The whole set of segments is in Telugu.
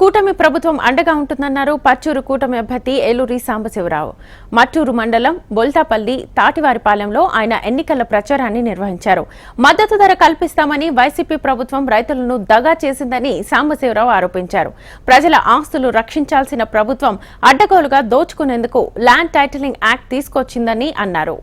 కూటమి ప్రభుత్వం అండగా ఉంటుందన్నారు పర్చూరు కూటమి అభ్యర్థి ఏలూరి సాంబశివరావు. మట్టూరు మండలం బొల్తాపల్లి తాటివారిపాలెంలో ఆయన ఎన్నికల ప్రచారాన్ని నిర్వహించారు. మద్దతు ధర కల్పిస్తామని వైసీపీ ప్రభుత్వం రైతులను దగా చేసిందని సాంబశివరావు ఆరోపించారు. ప్రజల ఆస్తులు రక్షించాల్సిన ప్రభుత్వం అడ్డగోలుగా దోచుకునేందుకు ల్యాండ్ టైటిలింగ్ యాక్ట్ తీసుకొచ్చిందని అన్నారు.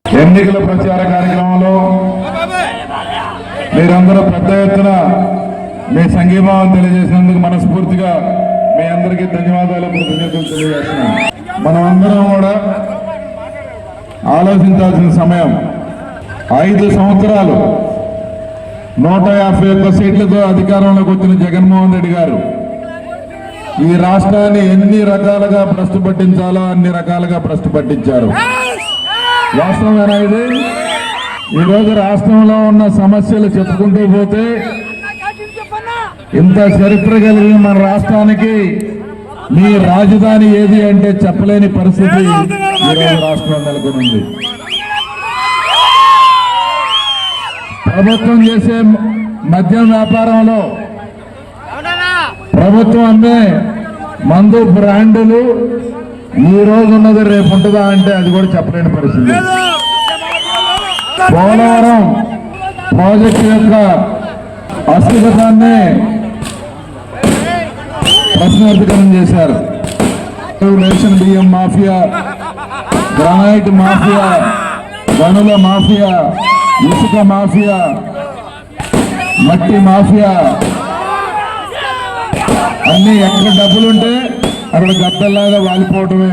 ఎన్నికల ప్రచార కార్యక్రమంలో మీరందరూ పెద్ద ఎత్తున మీ సంఘీభావం తెలియజేసినందుకు మనస్ఫూర్తిగా మీ అందరికీ ధన్యవాదాలు కృతజ్ఞతలు తెలియజేస్తున్నాను. మనం అందరం కూడా ఆలోచించాల్సిన సమయం. 5 సంవత్సరాలు 151 సీట్లతో అధికారంలోకి వచ్చిన జగన్మోహన్ రెడ్డి గారు ఈ రాష్ట్రాన్ని ఎన్ని రకాలుగా భ్రష్టు పట్టించాలో అన్ని రకాలుగా భ్రష్టు పట్టించారు. వాస్తవమేనా ఇది? ఈరోజు రాష్ట్రంలో ఉన్న సమస్యలు చెప్పుకుంటూ పోతే ఇంత చరిత్ర కలిగిన మన రాష్ట్రానికి మీ రాజధాని ఏది అంటే చెప్పలేని పరిస్థితి ఈరోజు రాష్ట్రం నెలకొంది. ప్రభుత్వం చేసే మద్యం వ్యాపారంలో ప్రభుత్వం అమ్మే మందు బ్రాండులు ఈ రోజు ఉన్నది రేపు ఉంటుందా అంటే అది కూడా చెప్పలేని పరిస్థితి. పోలవరం ప్రాజెక్టు యొక్క అస్థిరతాన్ని ప్రశ్నార్థకరం చేశారు. రేషన్ బియ్యం మాఫియా, గ్రానైట్ మాఫియా, గనుల మాఫియా, ఇసుక మాఫియా, మట్టి మాఫియా అన్ని ఎక్కడ డబ్బులుంటే అక్కడ గద్దల్లాగా వాలిపోవటమే.